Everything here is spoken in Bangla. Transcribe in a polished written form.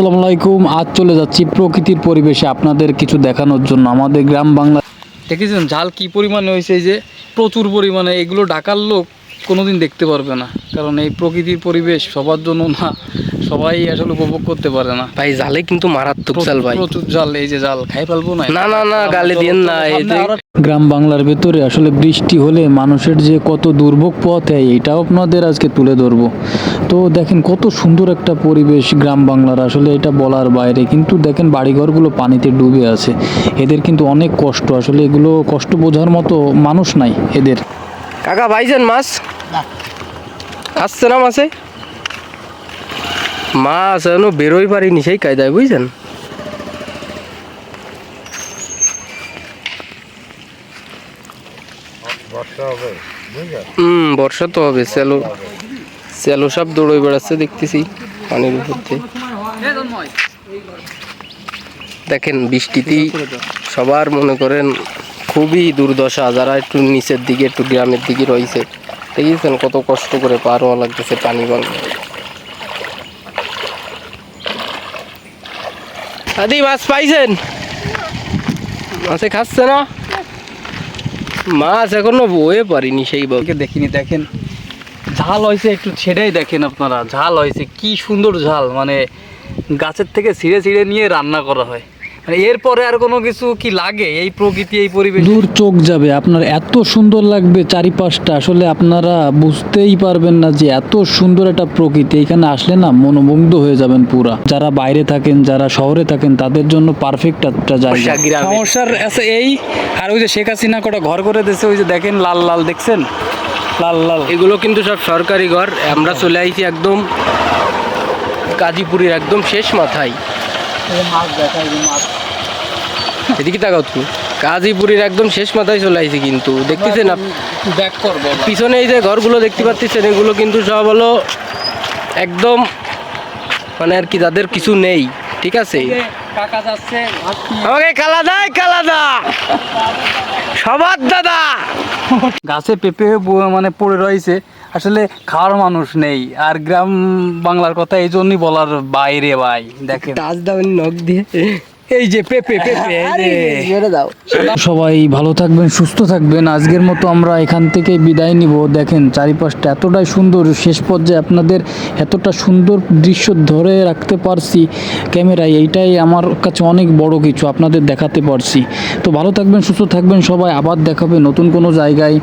আসসালামু আলাইকুম। আজ চলে যাচ্ছি প্রকৃতির পরিবেশে আপনাদের কিছু দেখানোর জন্য। আমাদের গ্রাম বাংলা দেখেছেন ঝাল কি পরিমাণে হয়েছে, এই যে প্রচুর পরিমাণে। এগুলো ঢাকার লোক কোনোদিন দেখতে পারবে না, কারণ এই প্রকৃতির পরিবেশ সবার জন্য না, সবাই আসলে উপভোগ করতে পারে না। ভাই জালে কিন্তু মারাত্মক জাল ভাই, প্রচুর জাল। এই যে জাল খাই ফেলবো না, না না না গালে দিয়েন না। এই যে গ্রাম বাংলার ভেতরে আসলে বৃষ্টি হলে মানুষের যে কত দুর্ভোগ পথ হয়, এটাও আপনাদের আজকে তুলে ধরবো। তো দেখেন কত সুন্দর একটা পরিবেশ গ্রাম বাংলার, আসলে এটা বলার বাইরে। কিন্তু দেখেন বাড়িঘরগুলো পানিতে ডুবে আছে, এদের কিন্তু অনেক কষ্ট। আসলে এগুলো কষ্ট বোঝার মতো মানুষ নাই এদের। কাকা ভাইজান মাছ আসছে না, মাছে মাছ এখনো বেরোই পারিনি সেই কায়দায়, বুঝছেন। বর্ষা তো হবে। স্যালো স্যালো সব দৌড়ই বেড়াচ্ছে দেখতেছি পানির উপর দিয়ে। দেখেন বৃষ্টিতেই সবার মনে করেন খুবই দুর্দশা, যারা একটু নিচের দিকে একটু গ্রামের দিকে রয়েছে। দেখেছেন কত কষ্ট করে পার হওয়া লাগতেছে পানি বাংলা। আদি মাছ পাইছেন? মাছে খাচ্ছে না, মাছ এখনো বয়ে পারিনি সেই ভাবে দেখিনি। দেখেন ঝাল হয়েছে, একটু ছেড়েই দেখেন আপনারা। ঝাল হয়েছে কি সুন্দর ঝাল, মানে গাছের থেকে ছিঁড়ে ছিঁড়ে নিয়ে রান্না করা হয়। মানে এরপরে আর কোনো কিছু কি লাগে? এই প্রকৃতি, এই পরিবেশ দূর চোখ যাবে আপনার, এত সুন্দর লাগবে চারিপাশটা। আসলে আপনারা বুঝতেই পারবেন না যে এত সুন্দর একটা প্রকৃতি। এখানে আসলে না মনোমুগ্ধ হয়ে যাবেন পুরা। যারা বাইরে থাকেন, যারা শহরে থাকেন, তাদের জন্য পারফেক্ট একটা জায়গা। সমস্যার আছে এই, আর ওই যে শেখ হাসিনা কটা ঘর করে দিয়েছে, ওই যে দেখেন লাল লাল, দেখছেন লাল লাল। এগুলো কিন্তু সব সরকারি ঘর। আমরা চলে আইছি একদম গাজীপুরের একদম শেষ মাথায়। মাছ দেখাই, মাছ এদিকে তাকাও তুমি, গাজীপুরের একদম শেষ মাথায় চলে আইছি। কিন্তু দেখতেছেন ব্যাক করবো পিছনে এই যে ঘরগুলো দেখতে পাচ্ছেন, এগুলো কিন্তু সব হলো একদম মানে আর কি যাদের কিছু নেই, ঠিক আছে। কাকা যাচ্ছে আমাকে কালাদা সবার দাদা গাছে পেঁপে মানে পড়ে রয়েছে। আসলে খাওয়ার মানুষ নেই। আর গ্রাম বাংলার কথা এই জন্যই বলার বাইরে ভাই। দেখেন টাচ দাও নখ দিয়ে, এই যে পেঁপে দাও। সবাই ভালো থাকবেন, সুস্থ থাকবেন। আজকের মতো আমরা এখান থেকে বিদায় নিব। দেখেন চারিপাশটা এতটাই সুন্দর, শেষ পর্যায়ে আপনাদের এতটা সুন্দর দৃশ্য ধরে রাখতে পারছি ক্যামেরায়, এইটাই আমার কাছে অনেক বড় কিছু, আপনাদের দেখাতে পারছি। তো ভালো থাকবেন, সুস্থ থাকবেন সবাই। আবার দেখাবে নতুন কোনো জায়গায়।